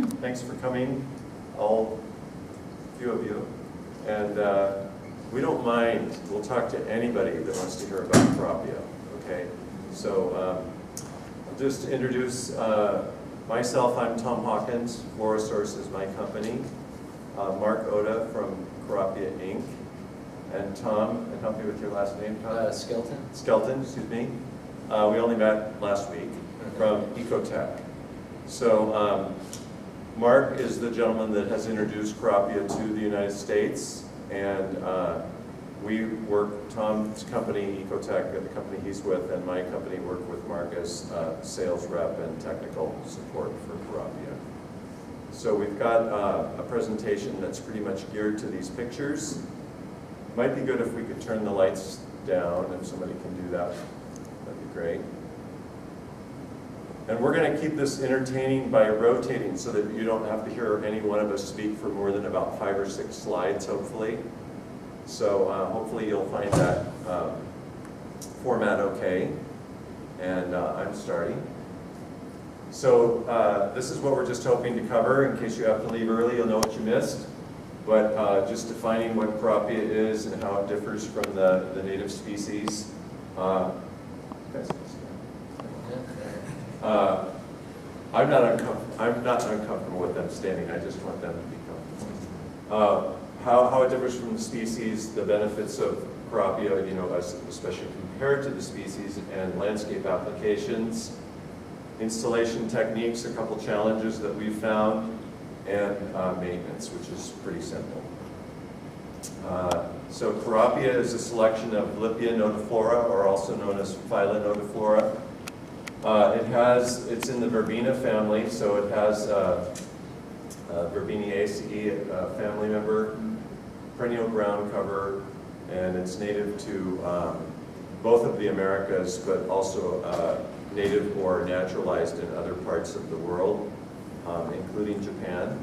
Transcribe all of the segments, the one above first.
Thanks for coming, all few of you. And we don't mind, we'll talk to anybody that wants to hear about Kurapia, okay? So I'll just introduce myself. I'm Tom Hawkins. Florasource is my company. Mark Ohde from Kurapia, Inc. And Tom, and help me with your last name, Tom? Skelton. Skelton, excuse me. We only met last week from EcoTech. So Mark is the gentleman that has introduced Kurapia to the United States, and we work, Tom's company, EcoTech, the company he's with, and my company work with Mark as sales rep and technical support for Kurapia. So we've got a presentation that's pretty much geared to these pictures. Might be good if we could turn the lights down, if somebody can do that, that'd be great. And we're going to keep this entertaining by rotating so that you don't have to hear any one of us speak for more than about 5 or 6 slides, hopefully. So hopefully you'll find that format okay. And I'm starting. So this is what we're just hoping to cover. In case you have to leave early, you'll know what you missed. But just defining what Kurapia is and how it differs from the native species. I'm not uncomfortable with them standing. I just want them to be comfortable. How it differs from the species, the benefits of Kurapia, you know, especially compared to the species, and landscape applications, installation techniques, a couple challenges that we've found, and maintenance, which is pretty simple. So Kurapia is a selection of Lipia notiflora, or also known as Phyla notiflora. It's in the Verbena family, so it has Verbeniaceae, a family member, perennial ground cover, and it's native to both of the Americas, but also native or naturalized in other parts of the world, including Japan.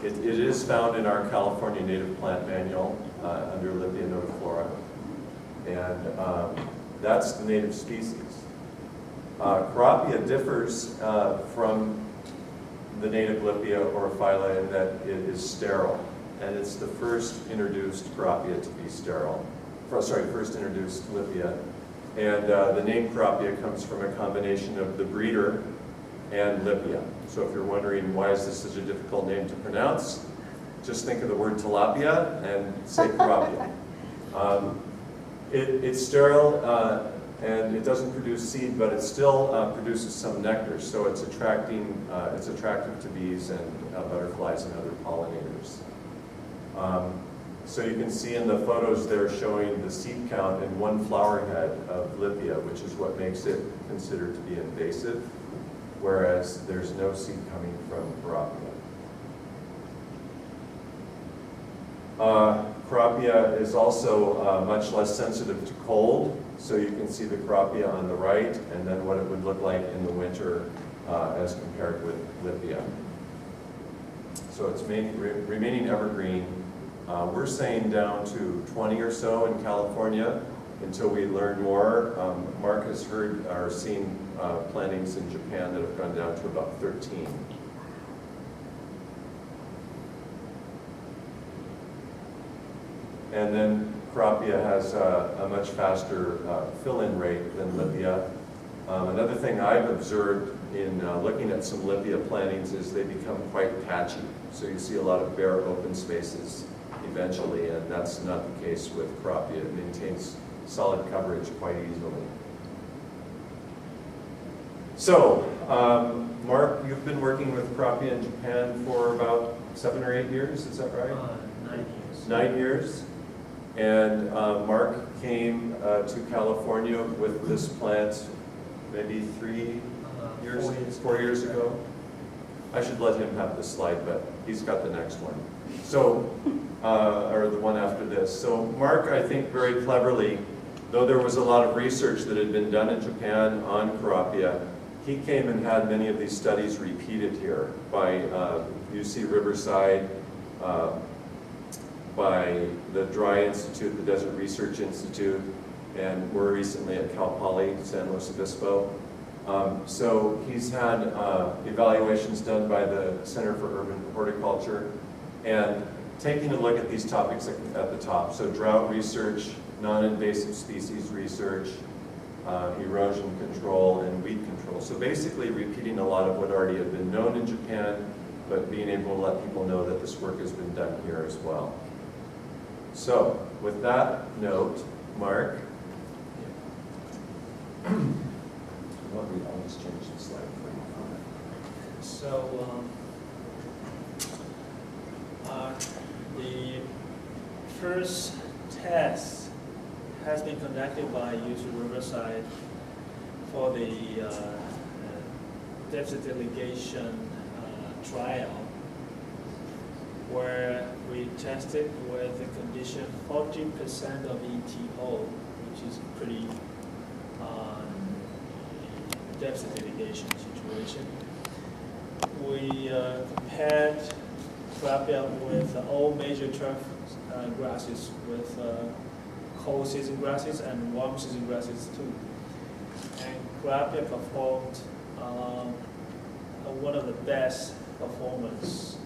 It is found in our California Native Plant Manual under Lipia notiflora, and that's the native species. Kurapia differs from the native Lipia or Phyla in that it is sterile, and it's the first introduced Kurapia to be sterile. First introduced Lipia, and the name Kurapia comes from a combination of the breeder and Lipia. So if you're wondering why is this such a difficult name to pronounce, just think of the word tilapia and say Kurapia. It's sterile and it doesn't produce seed, but it still produces some nectar. So it's attractive to bees and butterflies and other pollinators. So you can see in the photos they're showing the seed count in one flower head of Lipia, which is what makes it considered to be invasive, whereas there's no seed coming from Kurapia. Kurapia is also much less sensitive to cold, so you can see the Kurapia on the right, and then what it would look like in the winter as compared with Lipia. So it's remaining evergreen. We're saying down to 20 or so in California until we learn more. Mark has heard or seen plantings in Japan that have gone down to about 13. And then Kurapia has a much faster fill-in rate than Lipia. Another thing I've observed in looking at some Lipia plantings is they become quite patchy. So you see a lot of bare open spaces eventually, and that's not the case with Kurapia. It maintains solid coverage quite easily. So, Mark, you've been working with Kurapia in Japan for about 7 or 8 years, is that right? 9 years. 9 years. And Mark came to California with this plant maybe 4 years ago. I should let him have this slide, but he's got the next one. So, or the one after this. So Mark, I think very cleverly, though there was a lot of research that had been done in Japan on Kurapia, he came and had many of these studies repeated here by UC Riverside, by the Dry Institute, the Desert Research Institute, and more recently at Cal Poly, San Luis Obispo. So he's had evaluations done by the Center for Urban Horticulture, and taking a look at these topics at the top. So drought research, non-invasive species research, erosion control, and weed control. So basically repeating a lot of what already had been known in Japan, but being able to let people know that this work has been done here as well. So with that note, Mark. I'll just change the slide for you. So the first test has been conducted by UC Riverside for the deficit irrigation trial, where we tested with the condition 40% of ETO, which is pretty deficit irrigation situation. We compared Kurapia with all major turf grasses, with cold season grasses and warm season grasses too. And Kurapia performed one of the best performance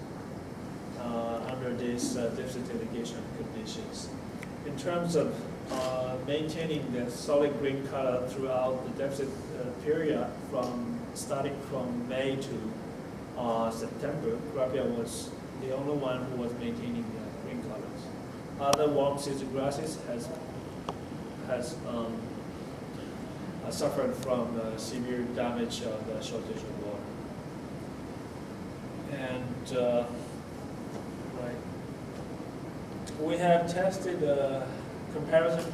under these deficit irrigation conditions. In terms of maintaining the solid green color throughout the deficit period, starting from May to September, Kurapia was the only one who was maintaining the green colors. Other warm season grasses has suffered from severe damage of the shortage of water. And we have tested comparison,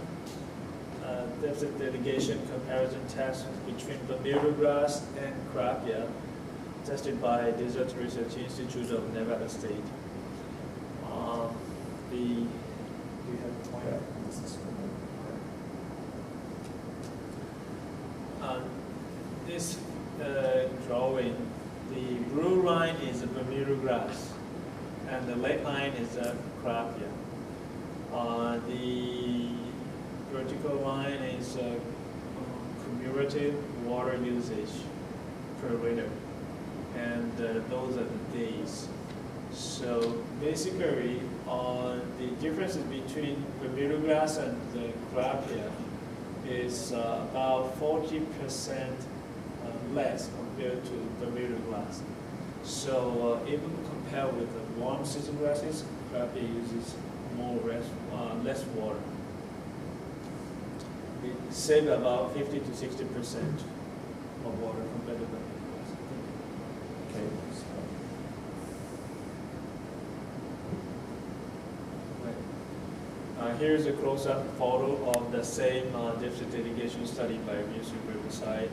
deficit irrigation comparison test between Bermuda grass and Kurapia, tested by Desert Research Institute of Nevada State. This drawing, the blue line is a Bermuda grass, and the red line is a Kurapia. The vertical line is cumulative water usage per liter, and those are the days. So basically, the differences between Bermuda grass and the Kurapia is about 40% less compared to Bermuda grass. So even compared with the warm season grasses, Kurapia uses less water. We save about 50 to 60% of water compared to Bermuda grass. Okay. Here's a close-up photo of the same deficit irrigation study by UC Riverside.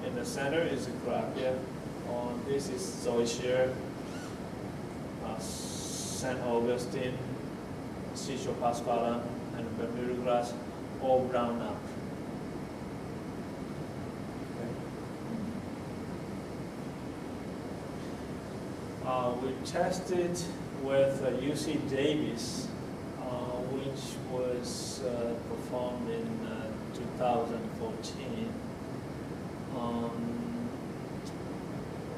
In the center is a Kurapia. This is zoysia, St. Augustine, Seashore Paspada, and Bermuda grass, all brown up. We tested with UC Davis, which was performed in 2014,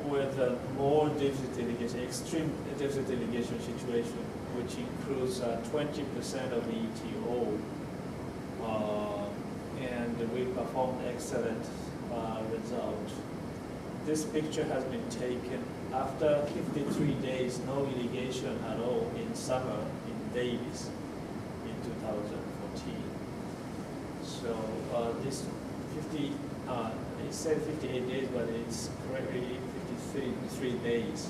with a more deficit irrigation, extreme deficit irrigation situation, which includes 20% of the ETO, and we performed excellent result. This picture has been taken after 53 days, no irrigation at all in summer in Davis in 2014. So this 50, it said 58 days, but it's correctly 53 days.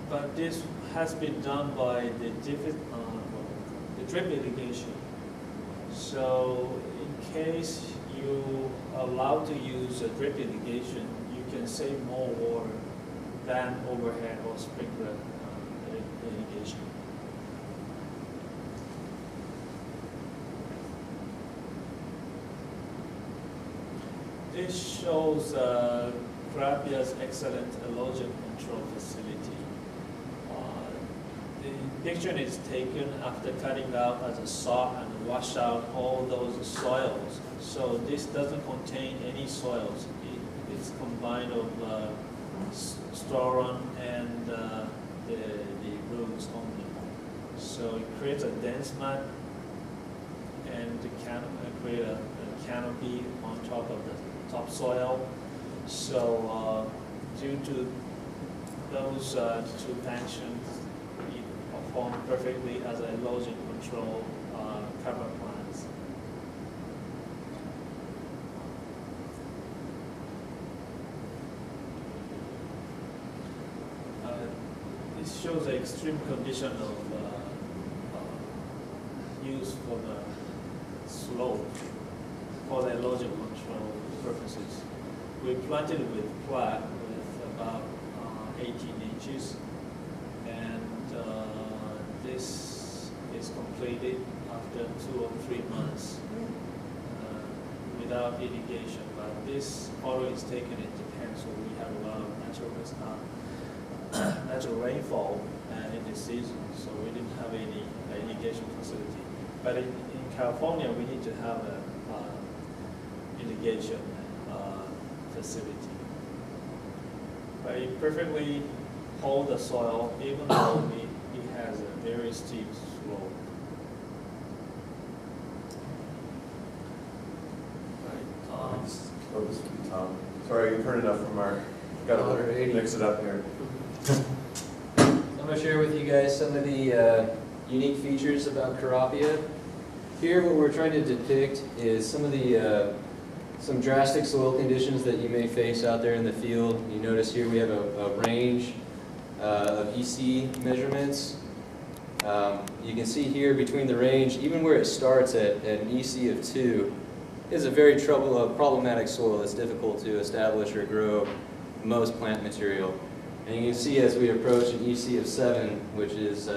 But this has been done by the drip irrigation. So in case you are allowed to use a drip irrigation, you can save more water than overhead or sprinkler irrigation. This shows Kurapia's excellent erosion control facility. The picture is taken after cutting out as a sod and wash out all those soils. So this doesn't contain any soils. It's combined of storon and the roots only. So it creates a dense mat and create a canopy on top of the topsoil. So due to those two actions, it perform perfectly as an erosion control cover plants. This shows the extreme condition of use for the slope for the erosion control purposes. We planted with plat with about 18 inches, and this is completed after 2 or 3 months without irrigation. But this photo is taken in Japan, so we have a lot of natural rainfall in this season, so we didn't have any irrigation facility. But in California, we need to have a irrigation facility. But it perfectly holds the soil, even though it has a very steep slope. Oh, this would be Tom. Sorry, you've heard enough from Mark. Got to mix it up here. I'm going to share with you guys some of the unique features about Kurapia. Here, what we're trying to depict is some of the some drastic soil conditions that you may face out there in the field. You notice here we have a range of EC measurements. You can see here between the range, even where it starts at an EC of 2, is a very problematic soil. It's difficult to establish or grow most plant material. And you can see as we approach an EC of 7, which is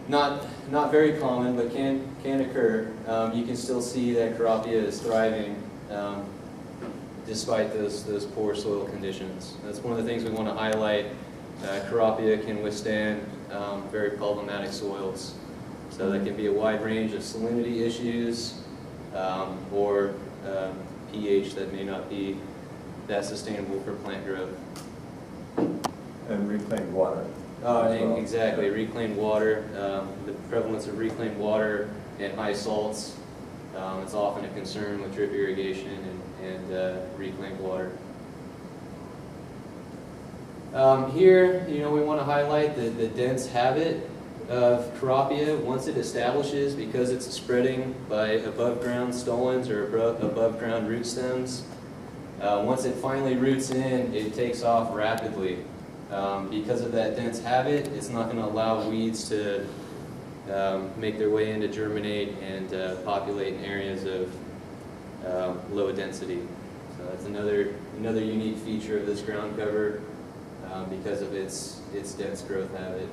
not very common, but can occur, you can still see that Kurapia is thriving despite those poor soil conditions. That's one of the things we want to highlight. Kurapia can withstand very problematic soils. So that can be a wide range of salinity issues or pH that may not be that sustainable for plant growth. And reclaimed water. Well. Exactly, reclaimed water. The prevalence of reclaimed water and high salts, it's often a concern with drip irrigation and reclaimed water. Here, we want to highlight the dense habit of Kurapia. Once it establishes, because it's spreading by above ground stolons or above ground root stems, once it finally roots in, it takes off rapidly. Because of that dense habit, it's not going to allow weeds to make their way in to germinate and populate in areas of low density. So that's another unique feature of this ground cover because of its dense growth habit.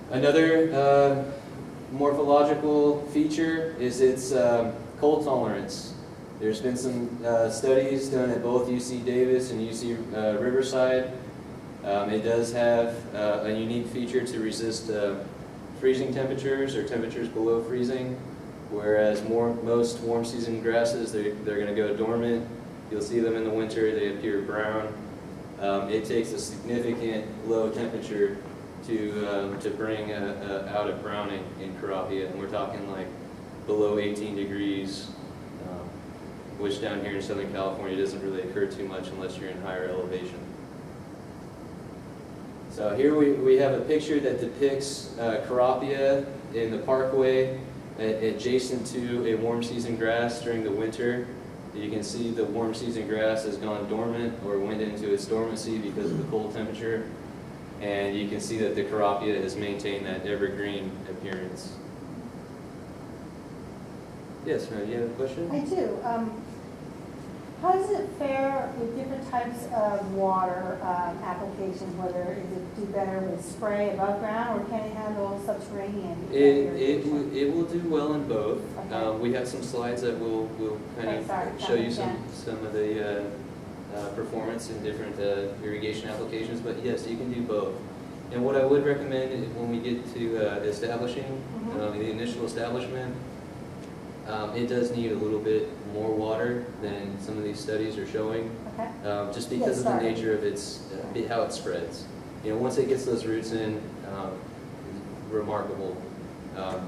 Another morphological feature is its cold tolerance. There's been some studies done at both UC Davis and UC Riverside. It does have a unique feature to resist freezing temperatures or temperatures below freezing, whereas most warm season grasses, they're going to go dormant. You'll see them in the winter, they appear brown. It takes a significant low temperature to bring out a browning in Kurapia, and we're talking like below 18 degrees. Which down here in Southern California doesn't really occur too much unless you're in higher elevation. So here we have a picture that depicts Kurapia in the parkway adjacent to a warm season grass during the winter. You can see the warm season grass has gone dormant or went into its dormancy because of the cold temperature. And you can see that the Kurapia has maintained that evergreen appearance. Yes, ma'am, you have a question? I do. How does it fare with different types of water applications? Whether does it do better with spray above ground, or can it handle subterranean? It will do well in both. Okay. We have some slides that will kind of show you some of the performance in different irrigation applications, but yes, you can do both. And what I would recommend is when we get to establishing, the initial establishment, it does need a little bit more water than some of these studies are showing, Okay. just because of the nature of its, how it spreads. You know, once it gets those roots in, it's remarkable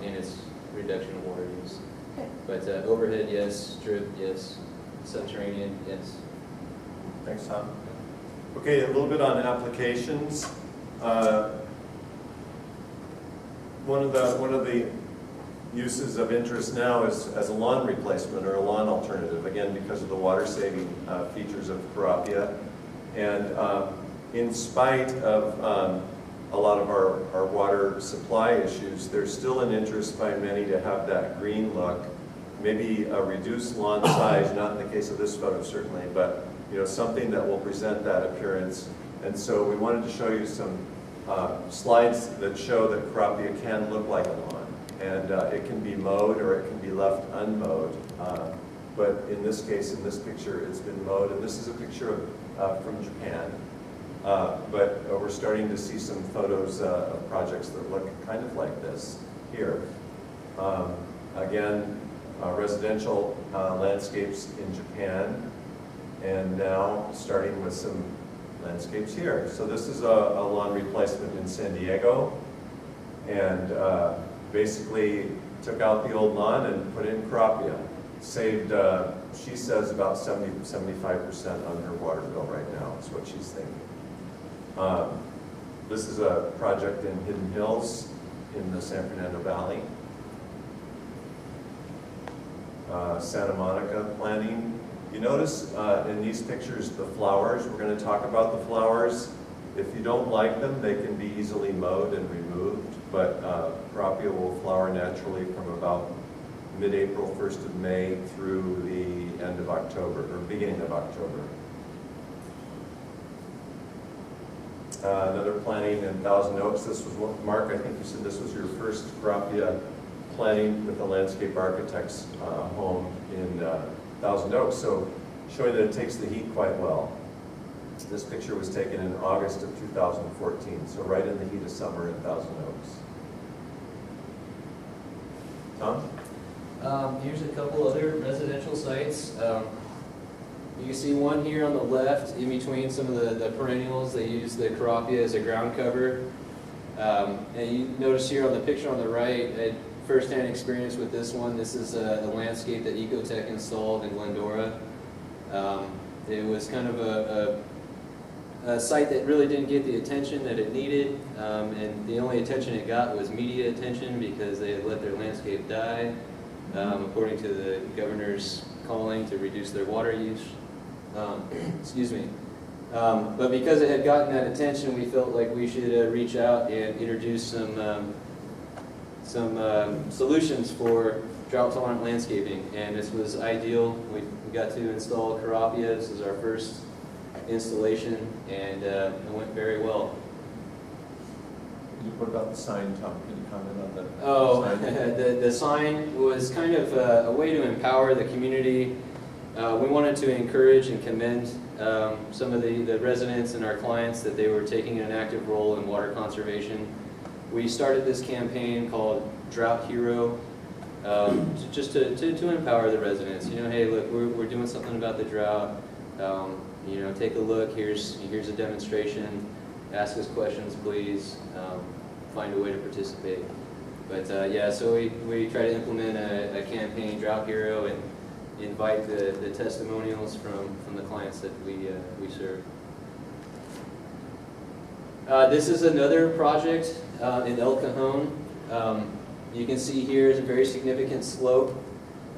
in its reduction of water use. Okay. But overhead, yes. Drip, yes. Subterranean, yes. Thanks, Tom. Okay, a little bit on applications. One of the uses of interest now is as a lawn replacement or a lawn alternative, again, because of the water-saving features of Kurapia. And in spite of a lot of our water supply issues, there's still an interest by many to have that green look, maybe a reduced lawn size, not in the case of this photo certainly, but something that will present that appearance. And so we wanted to show you some slides that show that Kurapia can look like a lawn. And it can be mowed or it can be left unmowed. But in this case, in this picture, it's been mowed. And this is a picture from Japan. But we're starting to see some photos of projects that look kind of like this here. Again, residential landscapes in Japan. And now starting with some landscapes here. So this is a lawn replacement in San Diego. And basically took out the old lawn and put in Kurapia. Saved, she says, about 75% on her water bill right now, is what she's thinking. This is a project in Hidden Hills in the San Fernando Valley. Santa Monica planting. You notice in these pictures the flowers. We're going to talk about the flowers. If you don't like them, they can be easily mowed and removed, but Kurapia will flower naturally from about mid-April, 1st of May through the end of October, or beginning of October. Another planting in Thousand Oaks. This was what, Mark, I think you said this was your first Kurapia planting with a landscape architect's home in Thousand Oaks, so showing that it takes the heat quite well. This picture was taken in August of 2014, so right in the heat of summer in Thousand Oaks. Tom? Here's a couple other residential sites. You can see one here on the left, in between some of the perennials. They use the Kurapia as a ground cover. And you notice here on the picture on the right, I had first-hand experience with this one. This is a landscape that EcoTech installed in Glendora. It was kind of a site that really didn't get the attention that it needed, and the only attention it got was media attention because they had let their landscape die, according to the governor's calling to reduce their water use. Excuse me. But because it had gotten that attention, we felt like we should reach out and introduce some solutions for drought-tolerant landscaping, and this was ideal. We got to install Kurapia. This is our first installation, and it went very well. What about the sign, Tom? Can you comment on that? Oh, the sign was kind of a way to empower the community. We wanted to encourage and commend some of the residents and our clients that they were taking an active role in water conservation. We started this campaign called Drought Hero, just to empower the residents. Hey, look, we're doing something about the drought. Take a look. Here's a demonstration. Ask us questions, please. Find a way to participate. But yeah, so we try to implement a campaign, Drought Hero, and invite the testimonials from the clients that we serve. This is another project in El Cajon. You can see here is a very significant slope.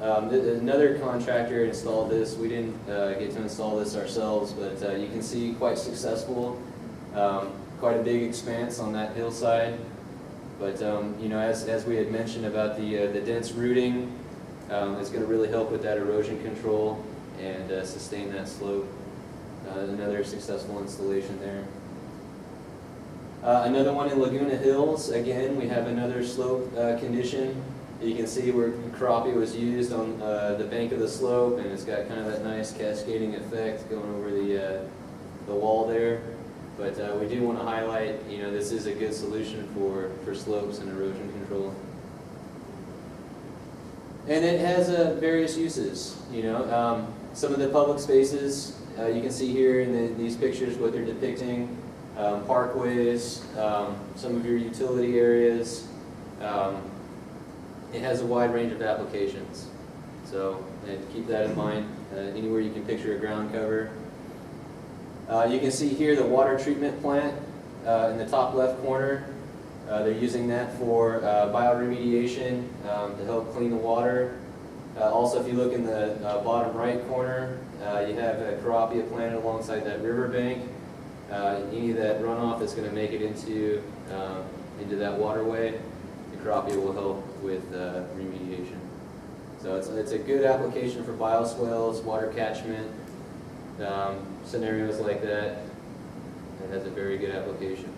Another contractor installed this. We didn't get to install this ourselves, but you can see quite successful. Quite a big expanse on that hillside. But as we had mentioned about the dense rooting, it's going to really help with that erosion control and sustain that slope. Another successful installation there. Another one in Laguna Hills. Again, we have another slope condition. You can see where Kurapia was used on the bank of the slope, and it's got kind of that nice cascading effect going over the wall there. But we do want to highlight, this is a good solution for slopes and erosion control. And it has various uses, some of the public spaces, you can see here in these pictures what they're depicting, parkways, some of your utility areas. It has a wide range of applications, so keep that in mind. Anywhere you can picture a ground cover. You can see here the water treatment plant in the top left corner. They're using that for bioremediation to help clean the water. Also, if you look in the bottom right corner, you have a Kurapia planted alongside that riverbank. Any of that runoff that's going to make it into that waterway, the Kurapia will help with remediation. So it's a good application for bioswales, water catchment, scenarios like that. It has a very good application.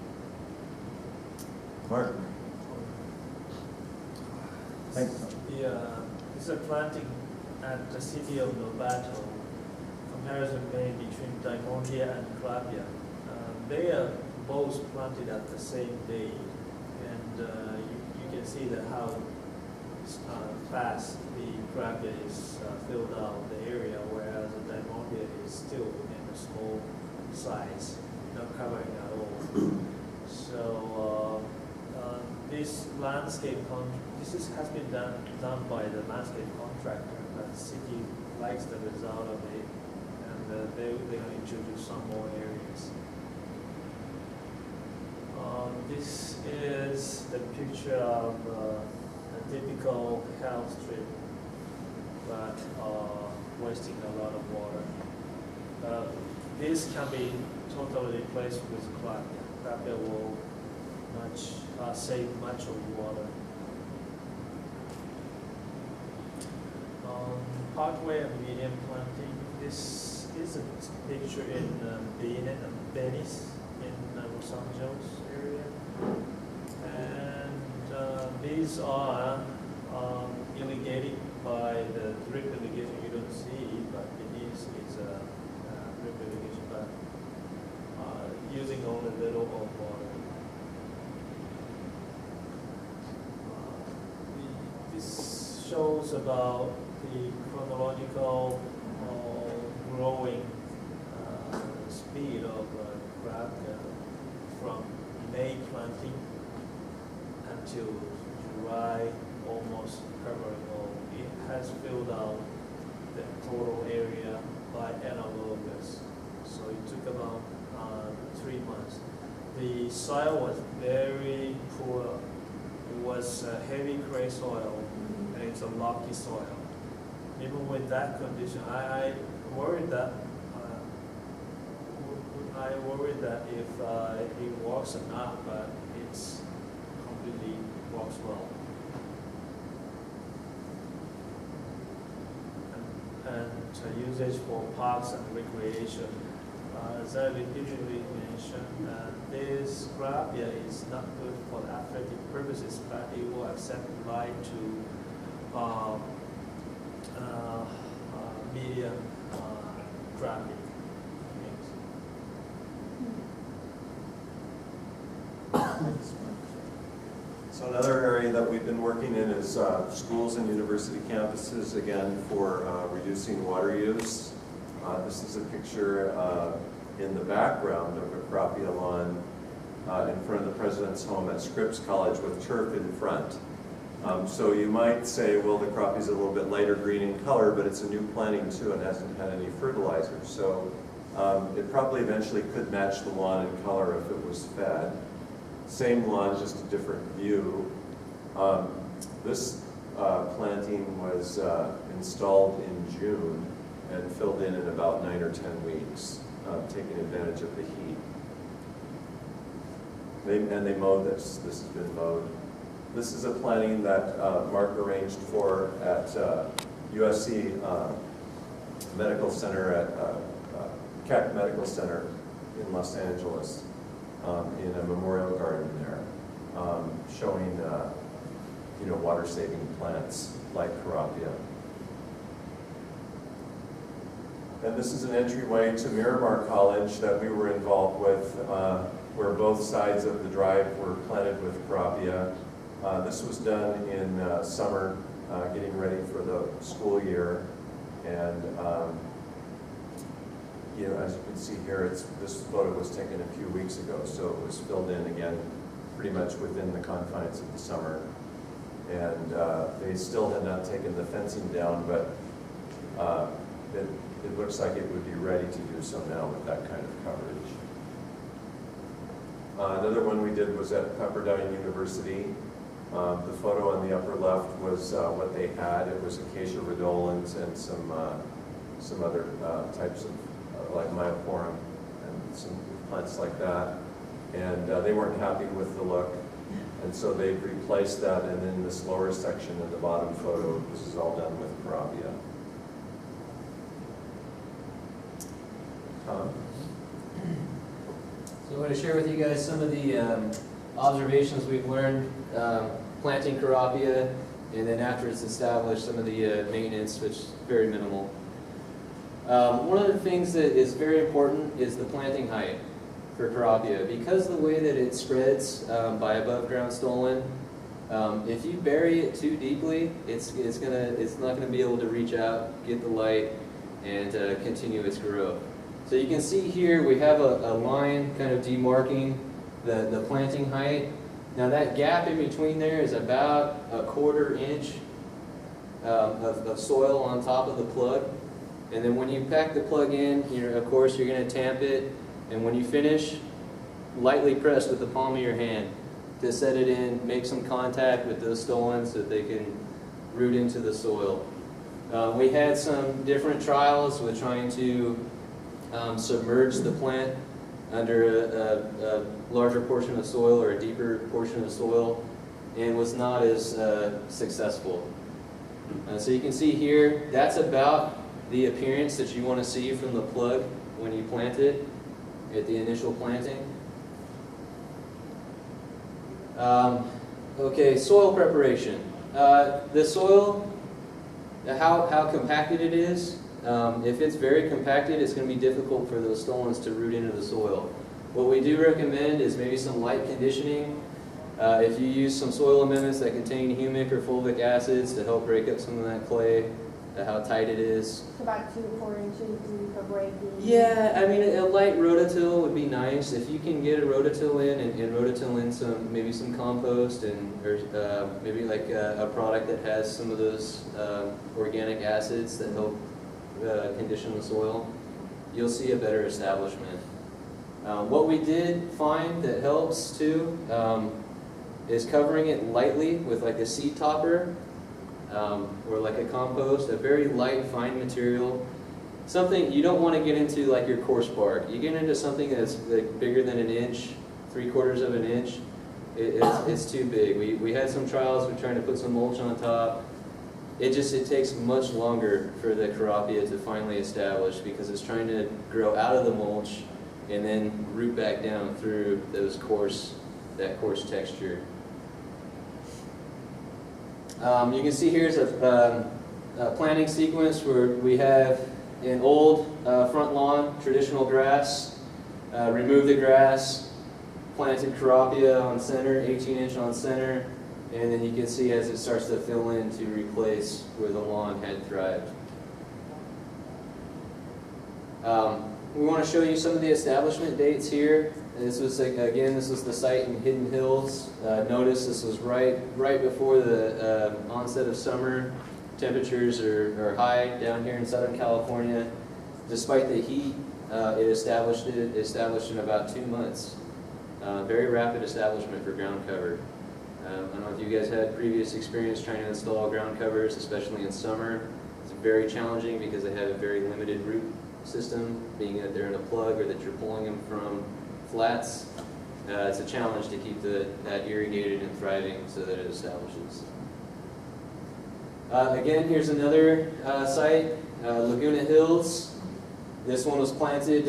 Mark? Thanks. It's a planting at the city of Novato. Comparison made between Diamondia and Kurapia. They are both planted at the same day, and you can see that how fast the Kurapia is filled out the area, whereas the Diamondia is still in a small size, not covering at all. So this has been done by the landscape contractor, but the city likes the result of it, and they're going to introduce some more areas. This is the picture of a typical health strip, but wasting a lot of water. This can be totally replaced with Kurapia. Kurapia will save much of water. Parkway and medium planting. This is a picture in Venice, in Los Angeles area. And these are irrigated by the drip irrigation. You don't see, but Venice is a drip irrigation, but using only little of water. This shows about the chronological growing speed of Kurapia from May planting until July, almost covering all. It has filled out the total area by end of August. So it took about 3 months. The soil was very poor. It was heavy clay soil, and it's a rocky soil. Even with that condition, I worried that if it works or not, but it's completely works well. And usage for parks and recreation. As I repeatedly mentioned, this Kurapia is not good for athletic purposes, but it will accept light to medium traffic. So another area that we've been working in is schools and university campuses, again, for reducing water use. This is a picture in the background of a Kurapia lawn in front of the president's home at Scripps College with turf in front. So you might say, well, the Kurapia is a little bit lighter green in color, but it's a new planting too and hasn't had any fertilizer. So it probably eventually could match the lawn in color if it was fed. Same lawn, just a different view. This planting was installed in June and filled in about 9 or 10 weeks, taking advantage of the heat. They mowed this. This has been mowed. This is a planting that Mark arranged for at USC Medical Center at Keck Medical Center in Los Angeles, in a memorial garden there, showing water-saving plants like Kurapia. And this is an entryway to Miramar College that we were involved with, where both sides of the drive were planted with Kurapia. This was done in summer, getting ready for the school year. And as you can see here, this photo was taken a few weeks ago, so it was filled in again pretty much within the confines of the summer. And they still had not taken the fencing down, but it looks like it would be ready to do so now with that kind of coverage. Another one we did was at Pepperdine University. The photo on the upper left was what they had. It was acacia rhodolens and some other types of like myoporum and some plants like that. And they weren't happy with the look, and so they've replaced that. And then this lower section in the bottom photo, this is all done with Kurapia. So I want to share with you guys some of the observations we've learned planting Kurapia, and then after it's established, some of the maintenance, which is very minimal. One of the things that is very important is the planting height for Kurapia. Because the way that it spreads by above ground stolon, if you bury it too deeply, it's not gonna be able to reach out, get the light, and continue its growth. So you can see here we have a line kind of demarking the planting height. Now that gap in between there is about a 1/4 inch of soil on top of the plug. And then when you pack the plug in, of course you're going to tamp it, and when you finish, lightly press with the palm of your hand to set it in, make some contact with those stolons so that they can root into the soil. We had some different trials with trying to submerge the plant under a larger portion of soil or a deeper portion of soil, and was not as successful. So you can see here, that's about the appearance that you want to see from the plug when you plant it at the initial planting. Okay, soil preparation. The soil, how compacted it is. If it's very compacted, it's going to be difficult for those stolons to root into the soil. What we do recommend is maybe some light conditioning. If you use some soil amendments that contain humic or fulvic acids to help break up some of that clay, how tight it is. About 2 to 4 inches for breaking. Yeah, I mean a light rototill would be nice. If you can get a rototill in and rototill in maybe some compost or maybe like a product that has some of those organic acids that help condition the soil, you'll see a better establishment. What we did find that helps too is covering it lightly with like a seed topper. Or like a compost, a very light, fine material. Something you don't want to get into like your coarse bark. You get into something that's like bigger than an inch, 3/4 of an inch, it's too big. We had some trials, we're trying to put some mulch on top. It takes much longer for the Kurapia to finally establish because it's trying to grow out of the mulch and then root back down through that coarse texture. You can see here's a planting sequence where we have an old front lawn, traditional grass, remove the grass, planted Kurapia on center, 18-inch on center, and then you can see as it starts to fill in to replace where the lawn had thrived. We want to show you some of the establishment dates here. This was this was the site in Hidden Hills. Notice this was right before the onset of summer. Temperatures are high down here in Southern California. Despite the heat, it established in about 2 months. Very rapid establishment for ground cover. I don't know if you guys had previous experience trying to install ground covers, especially in summer. It's very challenging because they have a very limited root system, being that they're in a plug or that you're pulling them from flats. It's a challenge to keep that irrigated and thriving so that it establishes. Again, here's another site, Laguna Hills. This one was planted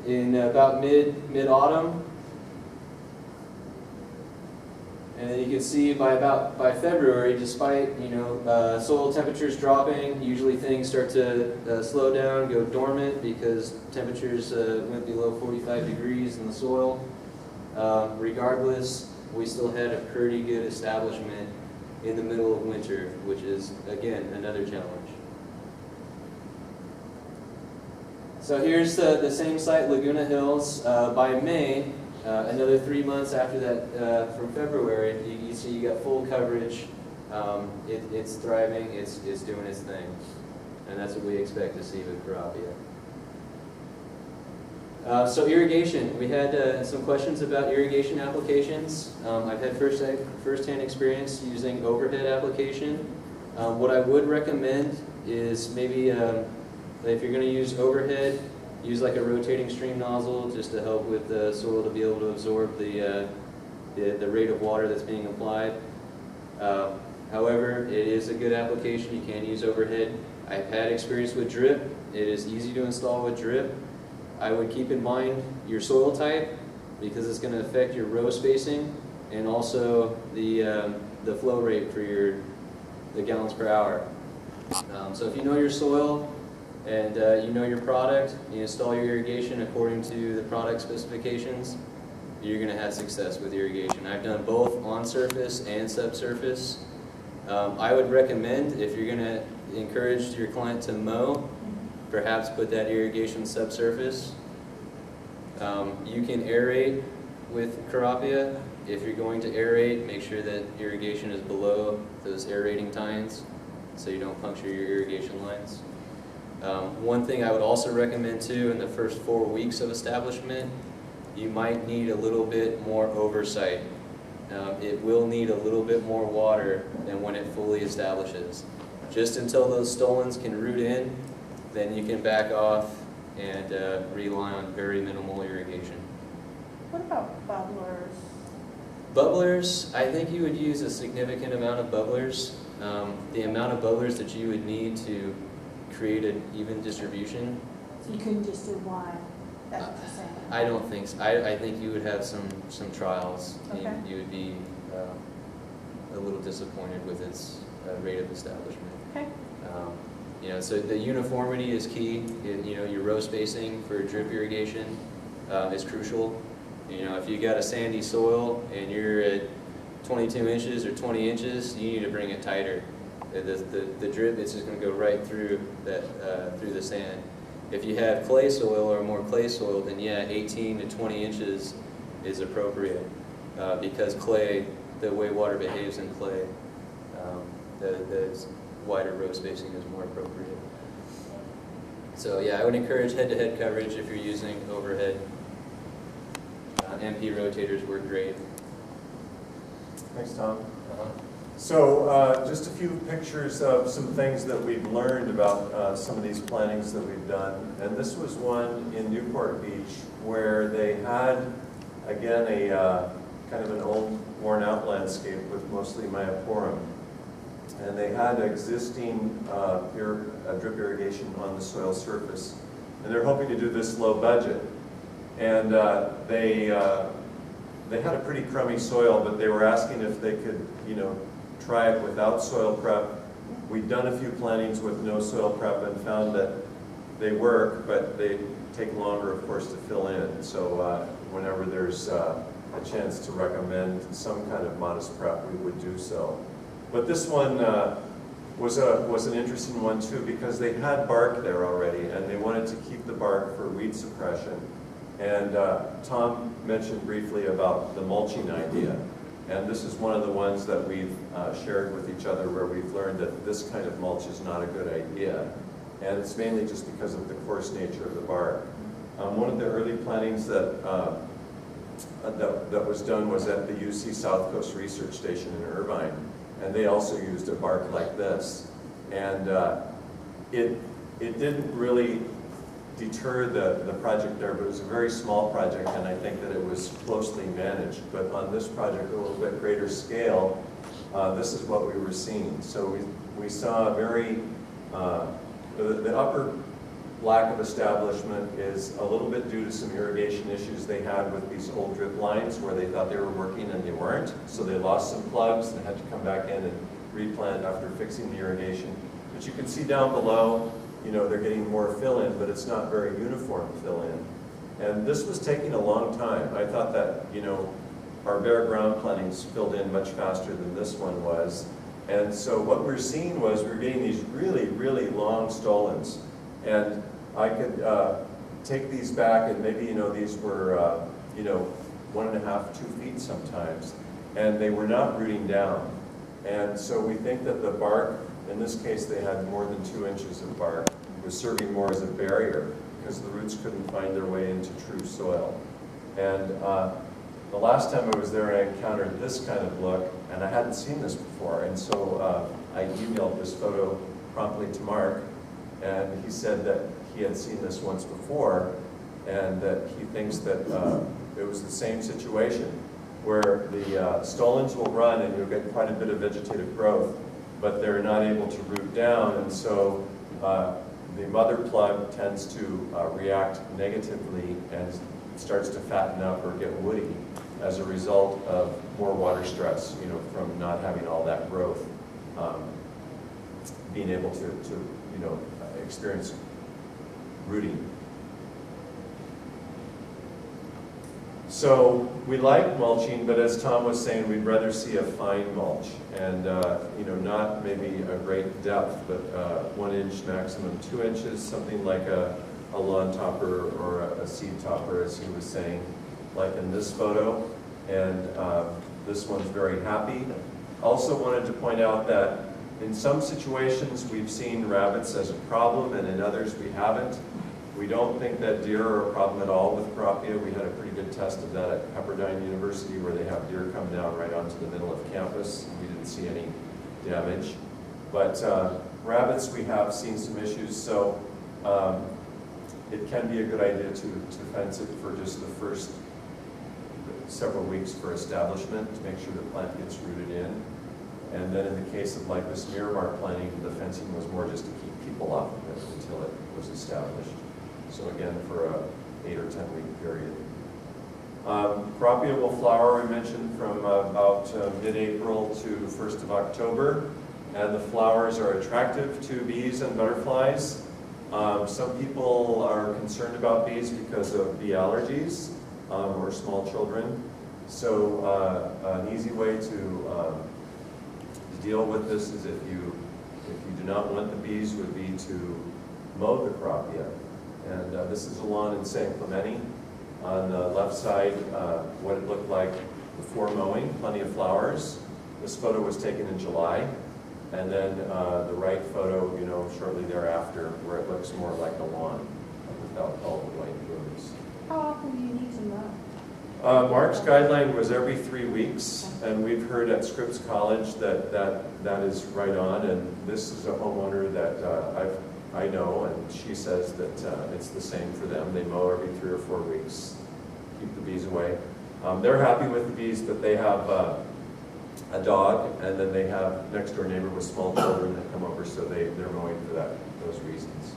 in about mid-autumn. And then you can see by February, despite soil temperatures dropping, usually things start to slow down, go dormant because temperatures went below 45 degrees in the soil. Regardless, we still had a pretty good establishment in the middle of winter, which is, again, another challenge. So here's the same site, Laguna Hills. By May, another 3 months after that, from February, you see you got full coverage. It's thriving, it's doing its thing. And that's what we expect to see with Kurapia. So irrigation, we had some questions about irrigation applications. I've had first-hand experience using overhead application. What I would recommend is maybe if you're going to use overhead, use like a rotating stream nozzle just to help with the soil to be able to absorb the rate of water that's being applied. However, it is a good application. You can use overhead. I've had experience with drip. It is easy to install with drip. I would keep in mind your soil type because it's going to affect your row spacing and also the flow rate for the gallons per hour. So if you know your soil and you know your product, you install your irrigation according to the product specifications, you're going to have success with irrigation. I've done both on surface and subsurface. I would recommend, if you're going to encourage your client to mow, perhaps put that irrigation subsurface. You can aerate with Kurapia. If you're going to aerate, make sure that irrigation is below those aerating tines so you don't puncture your irrigation lines. One thing I would also recommend too, in the first 4 weeks of establishment, you might need a little bit more oversight. It will need a little bit more water than when it fully establishes. Just until those stolons can root in, then you can back off and rely on very minimal irrigation. What about bubblers? Bubblers, I think you would use a significant amount of bubblers. The amount of bubblers that you would need to create an even distribution. So you couldn't just do one, that's what you're saying? I don't think so. I think you would have some trials. Okay. You would be a little disappointed with its rate of establishment. Okay. So the uniformity is key. Your row spacing for drip irrigation is crucial. If you got a sandy soil and you're at 22 inches or 20 inches, you need to bring it tighter. The drip is just going to go right through that through the sand. If you have clay soil or more clay soil, then yeah, 18 to 20 inches is appropriate because clay, the way water behaves in clay, the wider row spacing is more appropriate. So yeah, I would encourage head-to-head coverage if you're using overhead. MP rotators work great. Thanks, Tom. So just a few pictures of some things that we've learned about some of these plantings that we've done. And this was one in Newport Beach where they had, again, a kind of an old worn-out landscape with mostly Myoporum. And they had existing drip irrigation on the soil surface. And they're hoping to do this low budget. And they had a pretty crummy soil, but they were asking if they could, try it without soil prep. We'd done a few plantings with no soil prep and found that they work, but they take longer, of course, to fill in. So whenever there's a chance to recommend some kind of modest prep, we would do so. But this one was an interesting one too because they had bark there already and they wanted to keep the bark for weed suppression. And Tom mentioned briefly about the mulching idea. And this is one of the ones that we've shared with each other where we've learned that this kind of mulch is not a good idea. And it's mainly just because of the coarse nature of the bark. One of the early plantings that was done was at the UC South Coast Research Station in Irvine. And they also used a bark like this. And it didn't really deter the project there, but it was a very small project, and I think that it was closely managed. But on this project, a little bit greater scale, this is what we were seeing. So we saw a very, the upper lack of establishment is a little bit due to some irrigation issues they had with these old drip lines where they thought they were working and they weren't. So they lost some plugs and had to come back in and replant after fixing the irrigation. But you can see down below, you know, they're getting more fill-in, but it's not very uniform fill-in. And this was taking a long time. I thought that, you know, our bare ground plantings filled in much faster than this one was. And so what we're seeing was we're getting these really, really long stolons. And I could take these back and maybe, you know, these were, you know, 1.5, 2 feet sometimes. And they were not rooting down. And so we think that the bark, in this case they had more than 2 inches of bark, was serving more as a barrier because the roots couldn't find their way into true soil. And the last time I was there, I encountered this kind of look, and I hadn't seen this before. And so I emailed this photo promptly to Mark, and he said that he had seen this once before, and that he thinks that it was the same situation, where the stolons will run and you'll get quite a bit of vegetative growth, but they're not able to root down, and so the mother plug tends to react negatively and starts to fatten up or get woody as a result of more water stress, you know, from not having all that growth, being able to you know, experience rooting. So we like mulching, but as Tom was saying, we'd rather see a fine mulch, and you know, not maybe a great depth, but 1 inch, maximum 2 inches, something like a lawn topper or a seed topper, as he was saying, like in this photo. And this one's very happy. Also wanted to point out that in some situations we've seen rabbits as a problem, and in others we haven't. We don't think that deer are a problem at all with Kurapia. We had a pretty good test of that at Pepperdine University, where they have deer come down right onto the middle of campus. We didn't see any damage. But rabbits, we have seen some issues, so it can be a good idea to fence it for just the first several weeks for establishment, to make sure the plant gets rooted in. And then in the case of like this Miramar planting, the fencing was more just to keep people off of it until it was established. So again, for a 8 or 10 week period. Kurapia will flower, we mentioned, from about mid-April to 1st of October. And the flowers are attractive to bees and butterflies. Some people are concerned about bees because of bee allergies or small children. So an easy way to deal with this is if you do not want the bees, would be to mow the Kurapia. And this is a lawn in San Clemente. On the left side, what it looked like before mowing, plenty of flowers. This photo was taken in July. And then the right photo, you know, shortly thereafter, where it looks more like a lawn without all the white blooms. How often do you need to mow? Mark's guideline was every 3 weeks, and we've heard at Scripps College that is right on. And this is a homeowner that I know, and she says that it's the same for them. They mow every 3 or 4 weeks, keep the bees away. They're happy with the bees, but they have a dog, and then they have next door neighbor with small children that come over, so they're mowing for those reasons.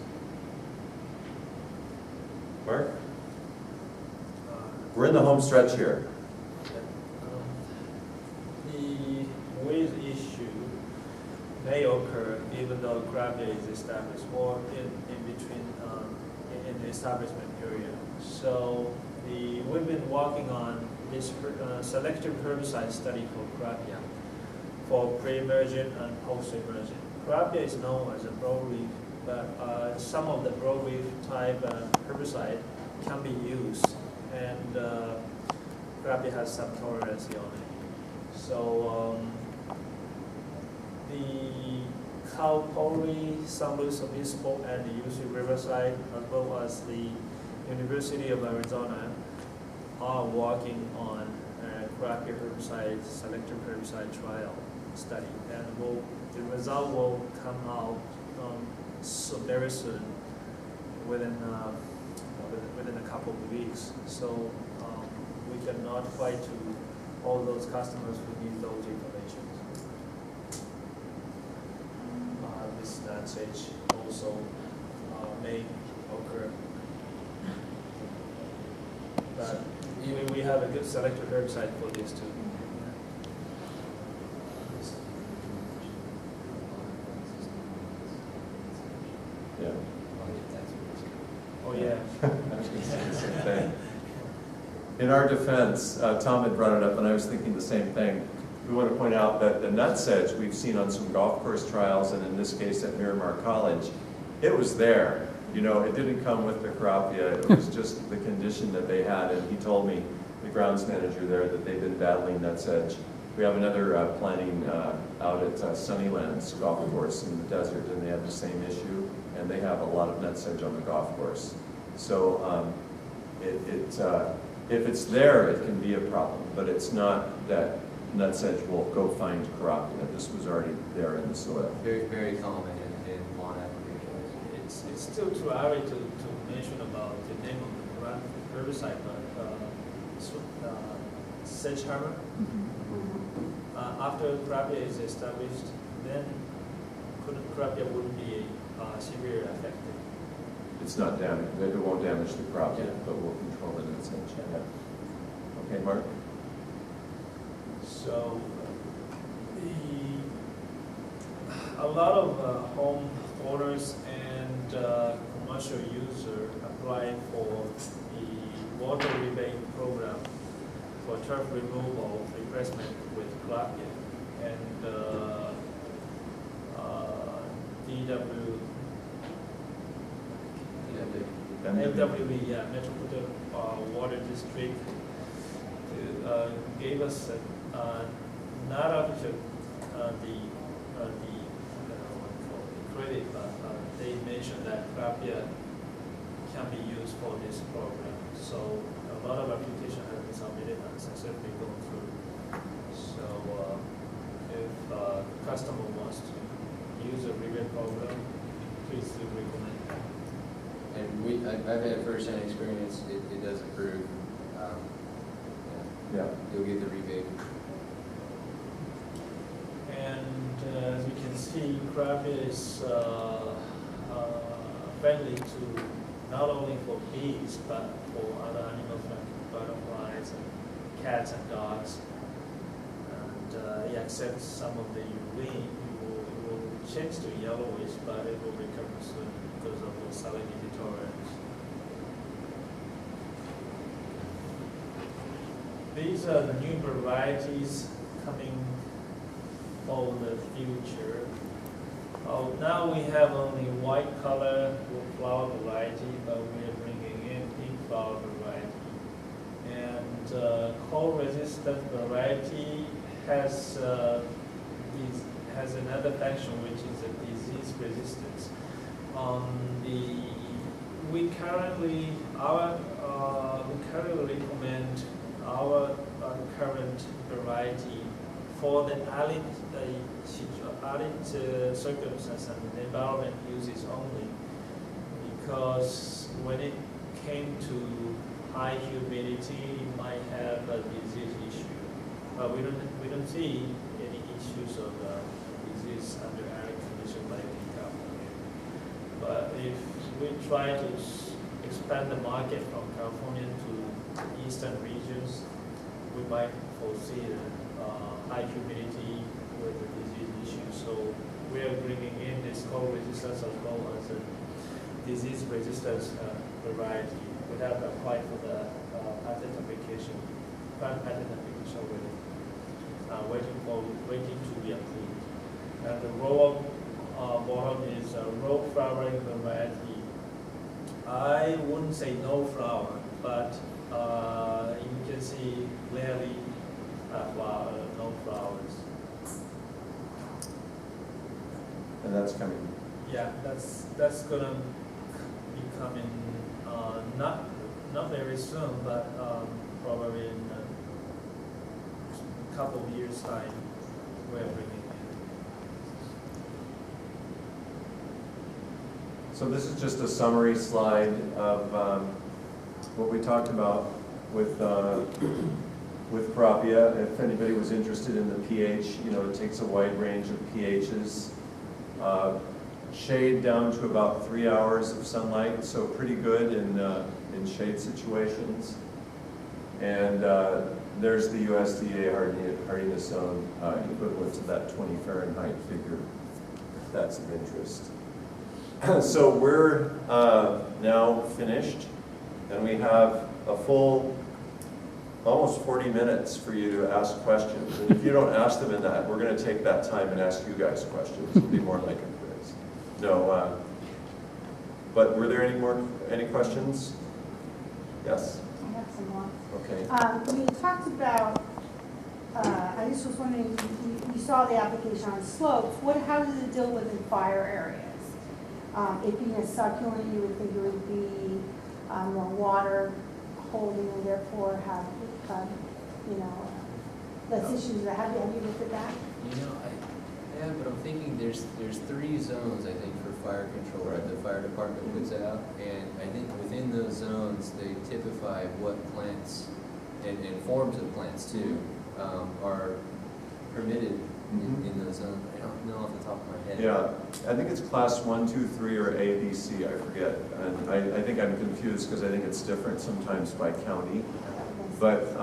Mark? We're in the home stretch here. The weed issue may occur even though Kurapia is established, or in between in the establishment area. So we've been working on this selective herbicide study for Kurapia for pre-emergent and post-emergent. Kurapia is known as a broadleaf, but some of the broadleaf type herbicide can be used, and Kurapia has some tolerance on it. So the Cowpoly, San Luis Obispo, and the UC Riverside, as well as the University of Arizona, are working on Kurapia herbicide, selective herbicide trial study, and the result will come out so very soon, within a couple of weeks. So we can notify to all those customers who need those information. This message also may occur. But we have a good selective herbicide for these two. Yeah. Oh, yeah. I was going to say the same thing. In our defense, Tom had brought it up, and I was thinking the same thing. We want to point out that the nut sedge we've seen on some golf course trials, and in this case at Miramar College, it was there. You know, it didn't come with the Kurapia. It was just the condition that they had, and he told me, the grounds manager there, that they've been battling nut sedge. We have another planting out at Sunnylands golf course in the desert, and they have the same issue, and they have a lot of nut sedge on the golf course. So if it's there, it can be a problem, but it's not that nut sedge will go find Kurapia. This was already there in the soil. Very, very common in lawn applications. It's still too early to mention about the name of the herbicide, but sedge hammer. After Kurapia is established, then Kurapia wouldn't be severe affected. It's not damage. It won't damage the Kurapia, Yeah. but will control the nut sedge. Yeah. Okay, Mark? So a lot of home owners and commercial users apply for the water rebate program for turf removal replacement with Kurapia, and MWE, yeah, Metropolitan Water District, gave us not only the credit, but they mentioned that Kurapia can be used for this program. So a lot of application have been submitted and successfully gone through. So if the customer wants to use a rebate program, please do recommend that. And I've had first-hand experience. It does improve. Yeah. You'll get the rebate. And as you can see, Kurapia is friendly to not only for bees, but for other animals like butterflies and cats and dogs. And it accepts some of the urine. It will change to yellowish, but it will recover soon because of the salinity tolerance. These are the new varieties coming for the future. Now we have only white color flower variety, but we are bringing in pink flower variety. And cold resistant variety has another function, which is a disease resistance. We currently recommend our current variety for the arid circumstances and environment uses only, because when it came to high humidity, it might have a disease issue. But we don't see any issues of disease under arid condition like in California. But if we try to expand the market from California to eastern regions, we might foresee high humidity with the disease issue. So we are bringing in this cold resistance as well as a disease resistance variety. We have applied for the patent application already, waiting to be approved. And the row bottom is a row flowering variety. I wouldn't say no flower, but you can see clearly no flowers. And that's coming. Yeah, that's gonna be coming not very soon, but probably in a couple of years' time. We're bringing in. So this is just a summary slide of what we talked about with Kurapia. If anybody was interested in the pH, it takes a wide range of pHs. shade down to about 3 hours of sunlight, so pretty good in shade situations. And there's the USDA hardiness zone equivalent to that 20 Fahrenheit figure, if that's of interest. So we're now finished, and we have a full almost 40 minutes for you to ask questions. And if you don't ask them in that, we're going to take that time and ask you guys questions. It'll be more like a quiz. No, but were there any questions? Yes? I have some more. Okay. We talked about, I just was wondering, you saw the application on slopes. How does it deal with in fire areas? It being a succulent, you would think it would be more water holding and therefore have, less issues. Have you looked at that? Yeah, but I'm thinking there's 3 zones, I think, for fire control that the fire department puts out, and I think within those zones they typify what plants and forms of plants too are permitted in those zones. I don't know off the top of my head. Yeah, I think it's class 1, 2, 3, or A, B, C, I forget. And I think I'm confused because I think it's different sometimes by county. But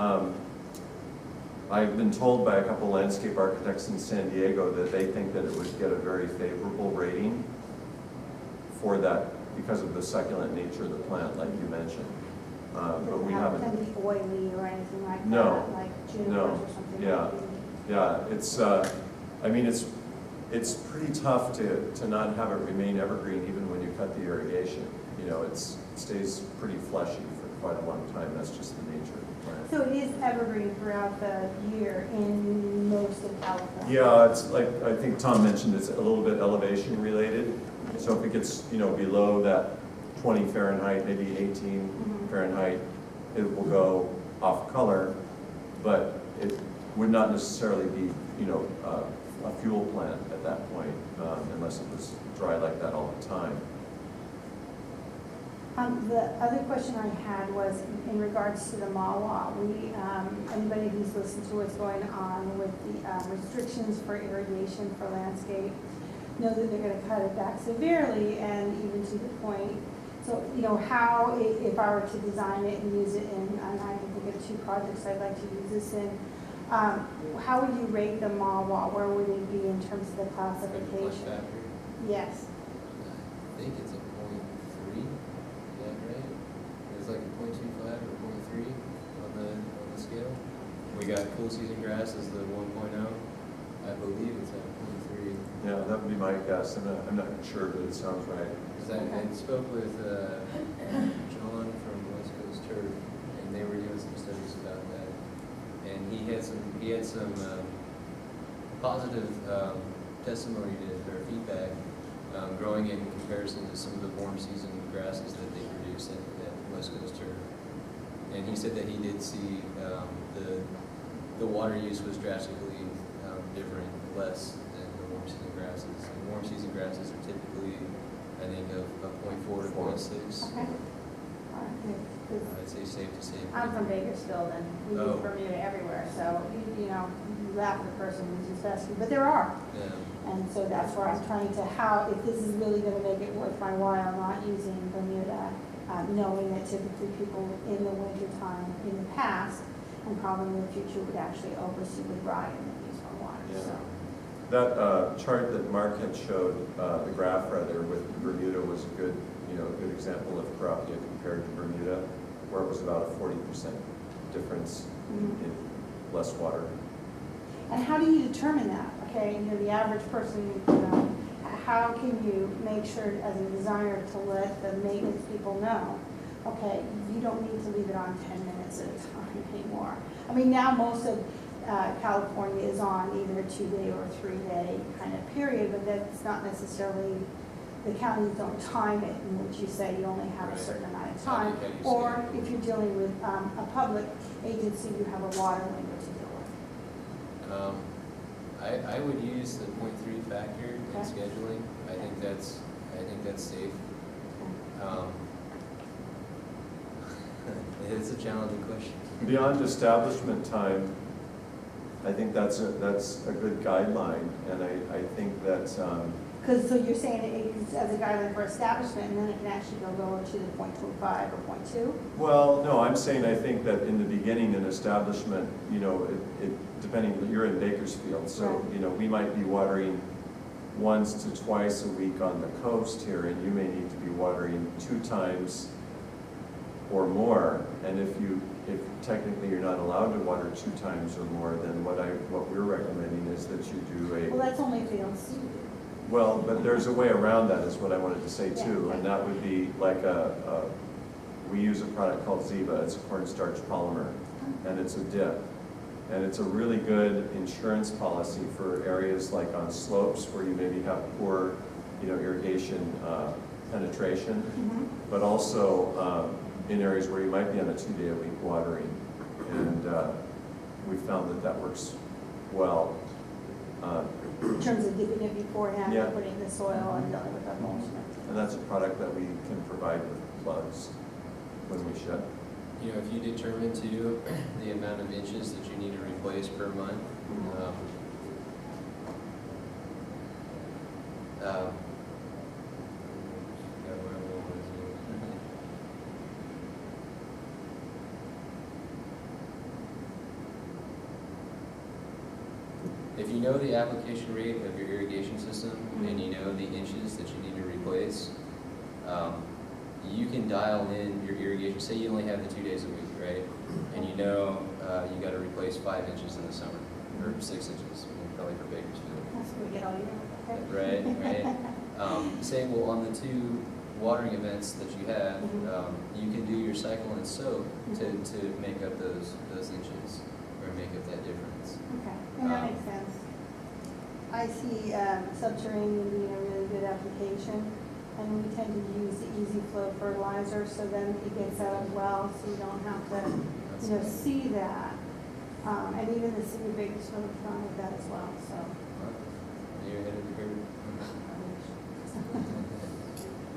I've been told by a couple landscape architects in San Diego that they think that it would get a very favorable rating for that because of the succulent nature of the plant, like you mentioned. But we haven't. It doesn't be oily or anything like that, No, like junipers no, or something. yeah. Yeah, it's, I mean, it's pretty tough to not have it remain evergreen even when you cut the irrigation. You know, it stays pretty fleshy for quite a long time. That's just the nature of the plant. So it is evergreen throughout the year in most of California? Yeah, it's like, I think Tom mentioned, it's a little bit elevation related. So if it gets, below that 20 Fahrenheit, maybe 18 Fahrenheit, it will go off color, but it would not necessarily be, a fuel plant at that point, unless it was dry like that all the time. The other question I had was in regards to the MAWA. Anybody who's listened to what's going on with the restrictions for irrigation for landscape know that they're going to cut it back severely, and even to the point. So, how, if I were to design it and use it in, and I can think of 2 projects I'd like to use this in, how would you rate the MAWA? Where would it be in terms of the classification? Yes. I think it's a 0.3. Is that right? It's like a 0.25 or 0.3 on the scale. We got cool season grass as the 1.0. I believe it's at 0.3. Yeah, that would be my guess. I'm not sure, but it sounds right. Because I spoke with John from West Coast Turf, and they were doing some studies about that. And he had some positive testimony or feedback growing in comparison to some of the warm season grasses that they produce at West Coast Turf. And he said that he did see the water use was drastically different, less than the warm season grasses. And warm season grasses are typically, I think, of 0.4 to 0.6. Okay. I'd say safe to say. I'm from Bakersfield, and we use Bermuda everywhere, so, you laugh at the person who uses fescue, but there are. Yeah. And so that's where I'm trying to, if this is really going to make it worth my while not using Bermuda, knowing that typically people in the wintertime in the past, and probably in the future, would actually oversee with rye and then use more water, Yeah. so. That chart that Mark had showed, the graph rather, with Bermuda was a good example of Kurapia compared to Bermuda, where it was about a 40% difference in less water. And how do you determine that? Okay, the average person, how can you make sure as a designer to let the maintenance people know, okay, you don't need to leave it on 10 minutes at a time anymore. I mean, now most of California is on either a 2-day or a 3-day kind of period, but that's not necessarily, the counties don't time it in which you say you only have a certain amount of time. Or if you're dealing with a public agency, you have a water window to deal with. I would use the 0.3 factor in scheduling. I think that's safe. It's a challenging question. Beyond establishment time, I think that's a good guideline, and I think that Because, so you're saying it's as a guideline for establishment, and then it can actually go lower to the 0.25 or 0.2? Well, no, I'm saying I think that in the beginning, an establishment, you know, depending, you're in Bakersfield, so, Right. you know, we might be watering once to twice a week on the coast here, and you may need to be watering 2 times or more. And if technically you're not allowed to water 2 times or more, then what we're recommending is that you do Well, that's only if they don't see you. well, but there's a way around that, is what I wanted to say too, Yeah. and that would be like we use a product called Ziva. It's a cornstarch polymer, and it's a dip. And it's a really good insurance policy for areas like on slopes where you maybe have poor, you know, irrigation penetration, but also in areas where you might be on a 2-day-a-week watering. And we found that that works well. In terms of dipping it beforehand, Yeah. and putting in the soil and dealing with that mulchment. And that's a product that we can provide with plugs when we ship. You know, if you determine too the amount of inches that you need to replace per month, if you know the application rate of your irrigation system and you know the inches that you need to replace, you can dial in your irrigation. Say you only have the 2 days a week, right? And you know you got to replace 5 inches in the summer, or 6 inches, probably for Bakersfield. That's what we get all year, okay? Right. Say, well, on the 2 watering events that you have, you can do your cycle and soak to make up those inches or make up that difference. Okay, and that makes sense. I see subterranean being a really good application, and we tend to use the easy flow fertilizer, so then it gets out as well, so you don't have to, you know, see that. And even the city of Bakersfield is fine with that as well, so. You're ahead of the curve.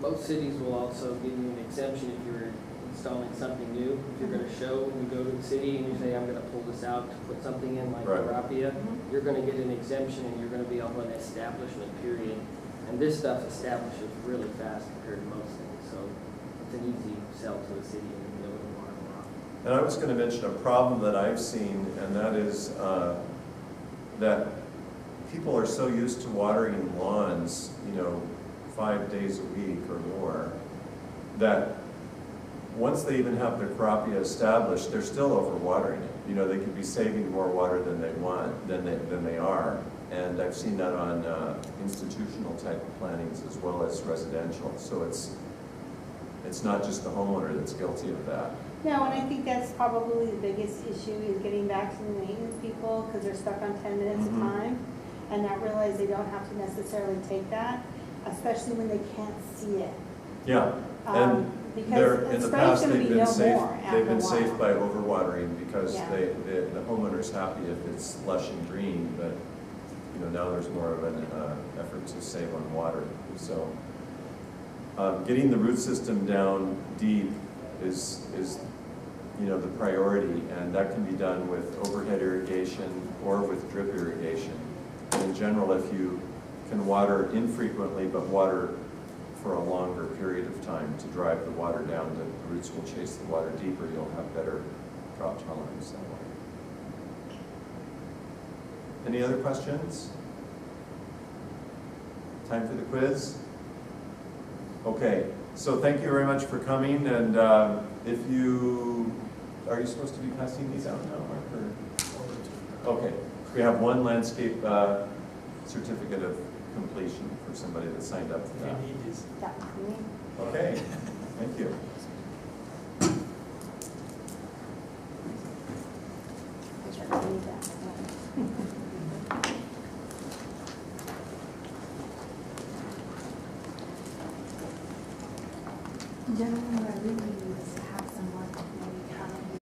Most cities will also give you an exemption if you're installing something new. If you're gonna show, you go to the city and you say, I'm gonna pull this out to put something in like Right. Kurapia, you're gonna get an exemption and you're gonna be on an establishment period. And this stuff establishes really fast compared to most things, so it's an easy sell to a city and they wouldn't want to rock. And I was going to mention a problem that I've seen, and that is that people are so used to watering lawns, you know, 5 days a week or more, that once they even have their Kurapia established, they're still overwatering it. You know, they could be saving more water than they want, than they are. And I've seen that on institutional type of plantings as well as residential. So it's not just the homeowner that's guilty of that. No, and I think that's probably the biggest issue is getting back to the maintenance people, because they're stuck on 10 minutes of time, and not realize they don't have to necessarily take that, especially when they can't see it. Yeah, and Because in the spray's past, gonna they've be been no safe, more after they've a been safe while. by overwatering because Yeah. the homeowner's happy if it's lush and green, but, you know, now there's more of an effort to save on water. So getting the root system down deep is, you know, the priority, and that can be done with overhead irrigation or with drip irrigation. And in general, if you can water infrequently but water for a longer period of time to drive the water down, the roots will chase the water deeper, you'll have better drought tolerance that way. Any other questions? Time for the quiz? Okay, so thank you very much for coming, and if you, are you supposed to be passing these out now, Mark? Okay, we have one landscape certificate of completion for somebody that signed up for If that. you need this. That was me. Okay, thank you. I tried to read that. Gentlemen, what I really need is to have someone maybe come and